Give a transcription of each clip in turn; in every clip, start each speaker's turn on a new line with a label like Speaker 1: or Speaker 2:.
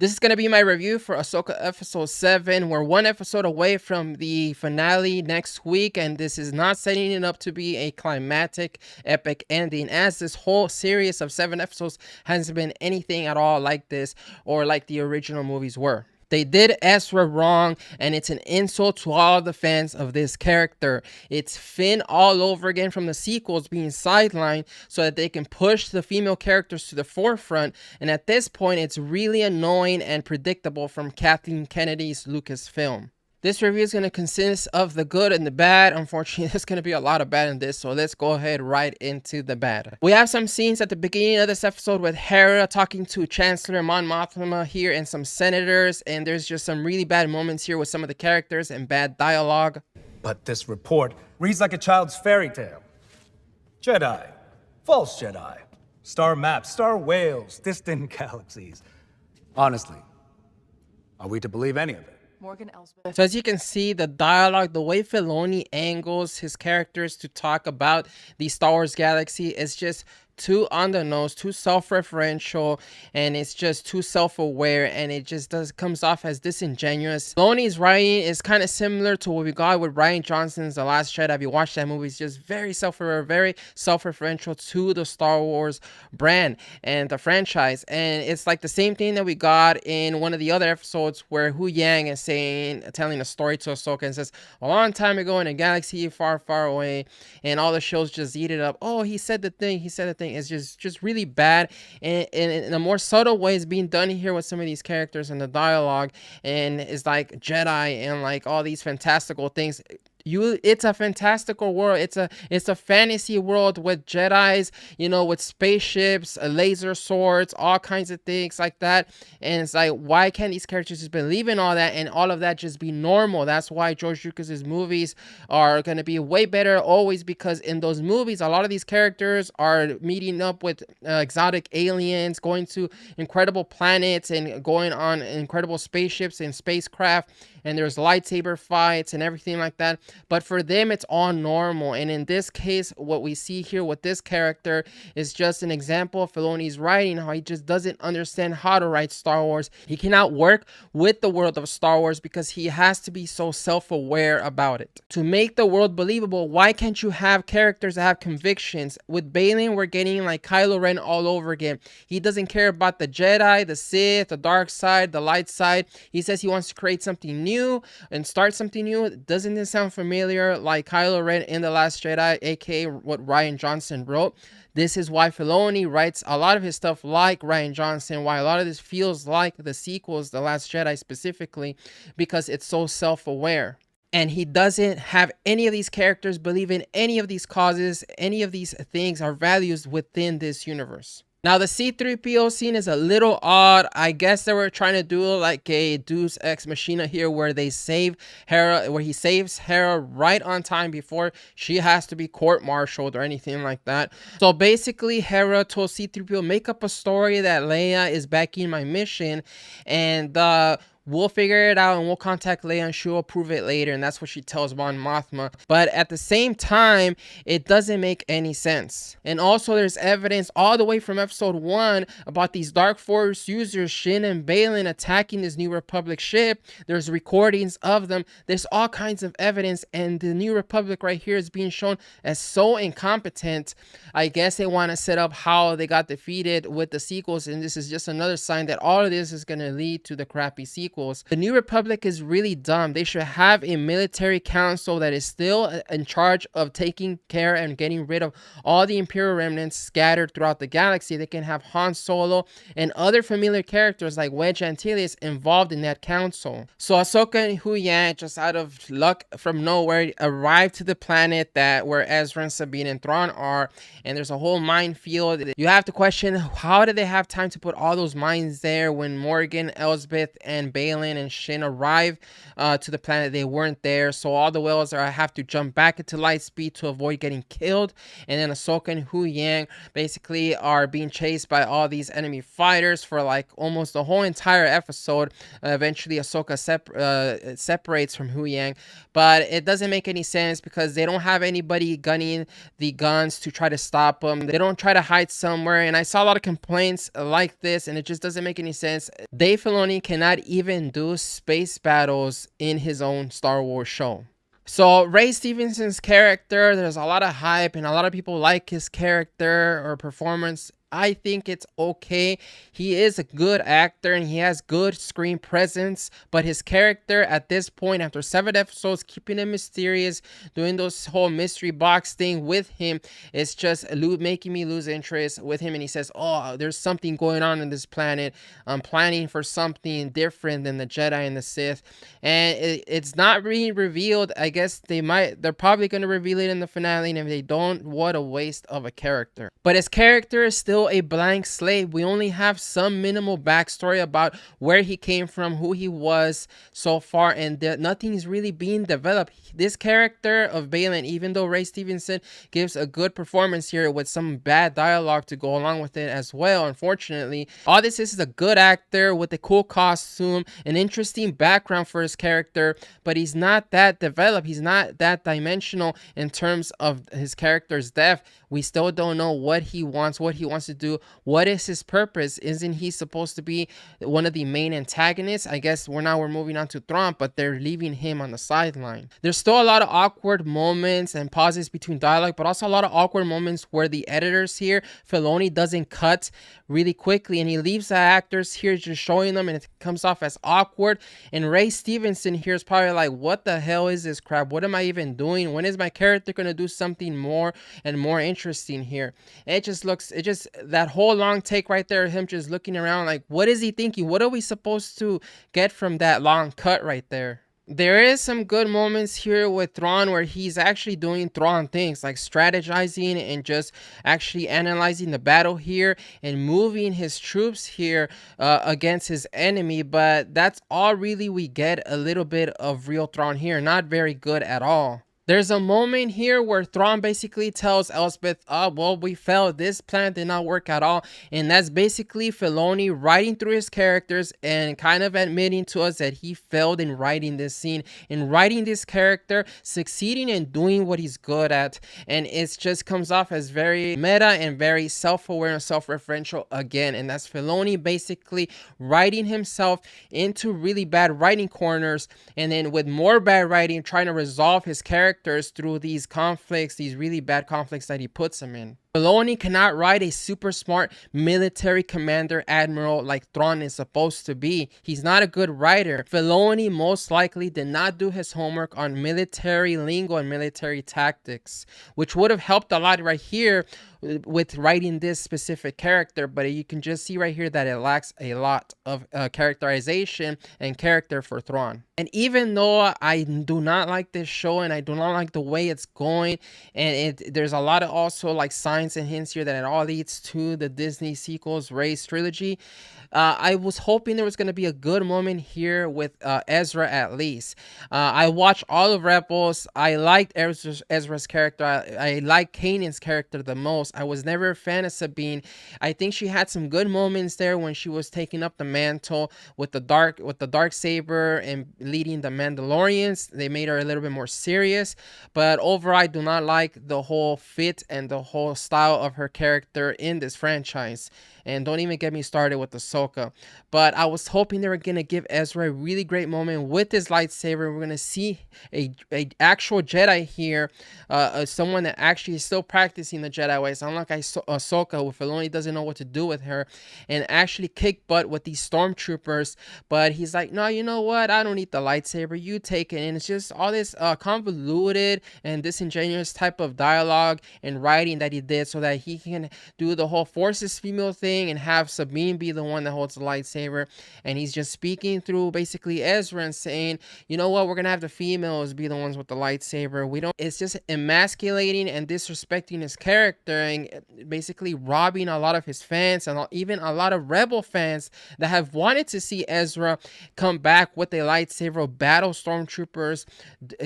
Speaker 1: This is going to be my review for Ahsoka Episode 7. We're one episode away from the finale next week, and this is not setting it up to be a climactic, epic ending, as this whole series of 7 episodes hasn't been anything at all like this or like the original movies were. They did Ezra wrong, and it's an insult to all the fans of this character. It's Finn all over again from the sequels being sidelined so that they can push the female characters to the forefront, and at this point it's really annoying and predictable from Kathleen Kennedy's Lucasfilm. This review is going to consist of the good and the bad. Unfortunately, there's going to be a lot of bad in this, so let's go ahead right into the bad. We have some scenes at the beginning of this episode with Heir talking to Chancellor Mon Mothma here and some senators, and there's just some really bad moments here with some of the characters and bad dialogue.
Speaker 2: But this report reads like a child's fairy tale. Jedi, false Jedi, star maps, star whales, distant galaxies. Honestly, are we to believe any of it?
Speaker 1: So as you can see, the dialogue, the way Filoni angles his characters to talk about the Star Wars galaxy is just too on the nose, too self-referential, and it's just too self-aware, and it just comes off as disingenuous. Filoni's writing is kind of similar to what we got with Rian Johnson's The Last Jedi. If you watch that movie, it's just very self-aware, very self-referential to the Star Wars brand and the franchise. And it's like the same thing that we got in one of the other episodes where Hu Yang is telling a story to Ahsoka and says, a long time ago in a galaxy far, far away, and all the shows just eat it up. Oh, he said the thing, he said the thing. Is just really bad, and in a more subtle way is being done here with some of these characters and the dialogue, and it's like Jedi and like all these fantastical things. It's a fantastical world. It's a fantasy world with Jedis, you know, with spaceships, laser swords, all kinds of things like that. And it's like, why can't these characters just believe in all that and all of that just be normal? That's why George Lucas's movies are going to be way better always, because in those movies, a lot of these characters are meeting up with exotic aliens, going to incredible planets and going on incredible spaceships and spacecraft, and there's lightsaber fights and everything like that. But for them, it's all normal. And in this case, what we see here with this character is just an example of Filoni's writing, how he just doesn't understand how to write Star Wars. He cannot work with the world of Star Wars because he has to be so self-aware about it. To make the world believable, why can't you have characters that have convictions? With Baylan, we're getting like Kylo Ren all over again. He doesn't care about the Jedi, the Sith, the dark side, the light side. He says he wants to create something new and start something new. Doesn't this sound familiar like Kylo Ren in The Last Jedi, aka what Rian Johnson wrote? This is why Filoni writes a lot of his stuff like Rian Johnson, why a lot of this feels like the sequels, The Last Jedi specifically, because it's so self-aware. And he doesn't have any of these characters believe in any of these causes, any of these things or values within this universe. Now, the C-3PO scene is a little odd. I guess they were trying to do like a Deus Ex Machina here where they save Hera, where he saves Hera right on time before she has to be court-martialed or anything like that. So basically, Hera told C-3PO, make up a story that Leia is backing my mission, and we'll figure it out and we'll contact Leia and she'll approve it later. And that's what she tells Mon Mothma. But at the same time, it doesn't make any sense. And also there's evidence all the way from episode 1 about these Dark Force users, Shin and Baylan, attacking this New Republic ship. There's recordings of them. There's all kinds of evidence, and the New Republic right here is being shown as so incompetent. I guess they want to set up how they got defeated with the sequels, and this is just another sign that all of this is going to lead to the crappy sequels. The New Republic is really dumb. They should have a military council that is still in charge of taking care and getting rid of all the Imperial remnants scattered throughout the galaxy. They can have Han Solo and other familiar characters like Wedge Antilles involved in that council. So Ahsoka and Hu Yang, just out of luck from nowhere, arrive to the planet where Ezra and Sabine and Thrawn are, and there's a whole minefield. You have to question, how did they have time to put all those mines there when Morgan, Elsbeth, and Bane Baylan and Shin arrive to the planet, they weren't there. So all the whales have to jump back into light speed to avoid getting killed. And then Ahsoka and Hu Yang basically are being chased by all these enemy fighters for like almost the whole entire episode. Eventually Ahsoka separates from Hu Yang, but it doesn't make any sense because they don't have anybody gunning the guns to try to stop them. They don't try to hide somewhere, and I saw a lot of complaints like this, and it just doesn't make any sense. Dave Filoni cannot even do space battles in his own Star Wars show. So Ray Stevenson's character, there's a lot of hype and a lot of people like his character or performance. I think it's okay. He is a good actor and he has good screen presence, but his character at this point, after 7 episodes, keeping him mysterious, doing those whole mystery box thing with him, it's just making me lose interest with him. And he says, oh, there's something going on in this planet. I'm planning for something different than the Jedi and the Sith. And it's not really revealed. I guess they're probably going to reveal it in the finale. And if they don't, what a waste of a character. But his character is still a blank slate. We only have some minimal backstory about where he came from, who he was so far, and nothing's really being developed. This character of Baylan, even though Ray Stevenson gives a good performance here with some bad dialogue to go along with it as well, unfortunately, all this is a good actor with a cool costume, an interesting background for his character, but he's not that developed. He's not that dimensional in terms of his character's depth. We still don't know what he wants to do. What is his purpose? Isn't he supposed to be one of the main antagonists? I guess we're moving on to Thrawn, but they're leaving him on the sideline. There's still a lot of awkward moments and pauses between dialogue, but also a lot of awkward moments where the editors here, Filoni, doesn't cut really quickly, and he leaves the actors here just showing them, and it comes off as awkward. And Ray Stevenson here is probably like, what the hell is this crap? What am I even doing? When is my character going to do something more and more interesting here? And that whole long take right there, him just looking around like, what is he thinking? What are we supposed to get from that long cut right there? There is some good moments here with Thrawn where he's actually doing Thrawn things like strategizing and just actually analyzing the battle here and moving his troops here against his enemy, but that's all really we get a little bit of real Thrawn here. Not very good at all. There's a moment here where Thrawn basically tells Elspeth, well, we failed. This plan did not work at all. And that's basically Filoni writing through his characters and kind of admitting to us that he failed in writing this scene, in writing this character, succeeding in doing what he's good at. And it just comes off as very meta and very self-aware and self-referential again. And that's Filoni basically writing himself into really bad writing corners, and then with more bad writing, trying to resolve his character through these conflicts, these really bad conflicts that he puts them in. Filoni cannot write a super smart military commander admiral like Thrawn is supposed to be. He's not a good writer. Filoni most likely did not do his homework on military lingo and military tactics, which would have helped a lot right here with writing this specific character, but you can just see right here that it lacks a lot of characterization and character for Thrawn. And even though I do not like this show and I do not like the way it's going, and there's a lot of also like signs and hints here that it all leads to the Disney sequels Rey's trilogy, I was hoping there was going to be a good moment here with Ezra at least. I watched all of Rebels. I liked Ezra's character. I like Kanan's character the most. I was never a fan of Sabine. I think she had some good moments there when she was taking up the mantle with the dark saber and leading the Mandalorians. They made her a little bit more serious, but overall I do not like the whole fit and the whole style of her character in this franchise. And don't even get me started with Ahsoka. But I was hoping they were going to give Ezra a really great moment with his lightsaber. We're going to see a actual Jedi here. Someone that actually is still practicing the Jedi ways. Unlike Ahsoka, who Filoni doesn't know what to do with her. And actually kick butt with these stormtroopers. But he's like, no, you know what? I don't need the lightsaber. You take it. And it's just all this convoluted and disingenuous type of dialogue and writing that he did so that he can do the whole forces female thing thing and have Sabine be the one that holds the lightsaber, and he's just speaking through basically Ezra and saying, you know what, we're gonna have the females be the ones with the lightsaber. We don't, it's just emasculating and disrespecting his character and basically robbing a lot of his fans and even a lot of Rebel fans that have wanted to see Ezra come back with a lightsaber, battle stormtroopers,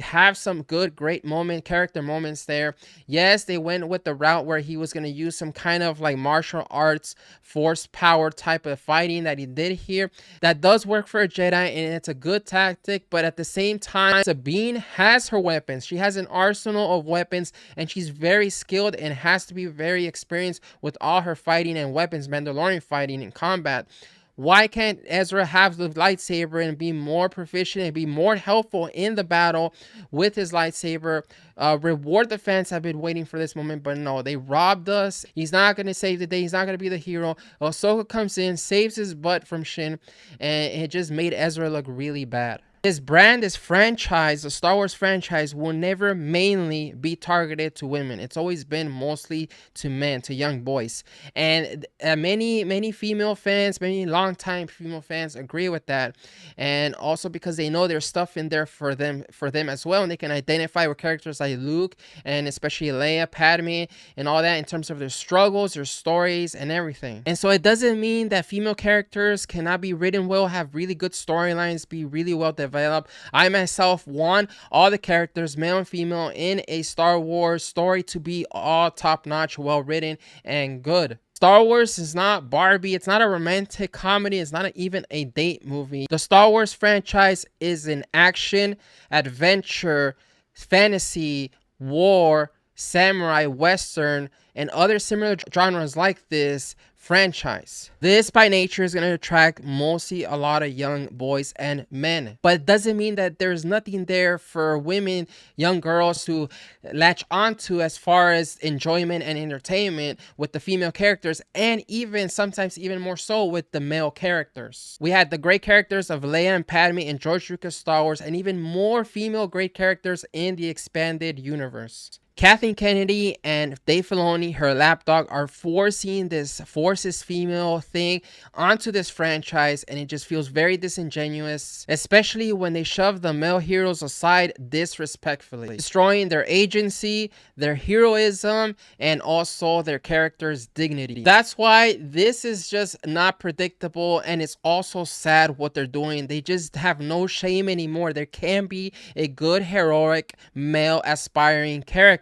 Speaker 1: have some good, great character moments there. Yes, they went with the route where he was going to use some kind of like martial arts, force power type of fighting that he did here. That does work for a Jedi, and it's a good tactic, but at the same time, Sabine has her weapons. She has an arsenal of weapons, and she's very skilled and has to be very experienced with all her fighting and weapons, Mandalorian fighting and combat. Why can't Ezra have the lightsaber and be more proficient and be more helpful in the battle with his lightsaber? Reward the fans have been waiting for this moment, but no, they robbed us. He's not going to save the day. He's not going to be the hero. Ahsoka comes in, saves his butt from Shin, and it just made Ezra look really bad. This brand, this franchise, the Star Wars franchise, will never mainly be targeted to women. It's always been mostly to men, to young boys. And many female fans, many longtime female fans agree with that. And also because they know there's stuff in there for them as well. And they can identify with characters like Luke and especially Leia, Padme, and all that in terms of their struggles, their stories, and everything. And so it doesn't mean that female characters cannot be written well, have really good storylines, be really well developed. I myself want all the characters, male and female, in a Star Wars story to be all top-notch, well-written, and good. Star Wars is not Barbie. It's not a romantic comedy. It's not even a date movie. The Star Wars franchise is an action, adventure, fantasy, war, samurai, western, and other similar genres like this franchise. This by nature is going to attract mostly a lot of young boys and men, but it doesn't mean that there's nothing there for women, young girls to latch onto as far as enjoyment and entertainment with the female characters, and even sometimes even more so with the male characters. We had the great characters of Leia and Padme in George Lucas Star Wars, and even more female great characters in the expanded universe. Kathleen Kennedy and Dave Filoni, her lapdog, are forcing this forces female thing onto this franchise, and it just feels very disingenuous, especially when they shove the male heroes aside disrespectfully, destroying their agency, their heroism, and also their character's dignity. That's why this is just not predictable, and it's also sad what they're doing. They just have no shame anymore. There can be a good heroic male aspiring character.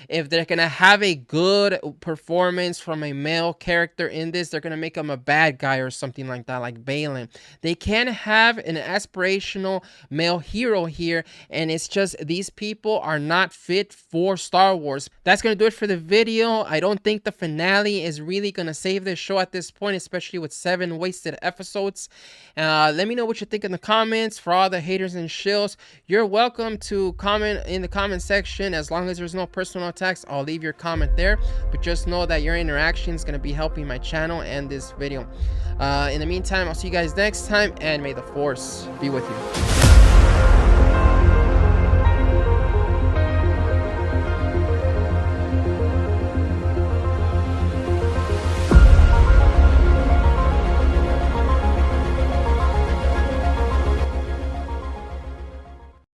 Speaker 1: If they're gonna have a good performance from a male character in this, they're gonna make him a bad guy or something like that, like Baylan. They can have an aspirational male hero here, and it's just these people are not fit for Star Wars. That's gonna do it for the video. I don't think the finale is really gonna save this show at this point, especially with 7 wasted episodes. Let me know what you think in the comments. For all the haters and shills, you're welcome to comment in the comment section. As long as there's no personal attacks, I'll leave your comment there, but just know that your interaction is going to be helping my channel and this video. In the meantime, I'll see you guys next time, and may the Force be with you.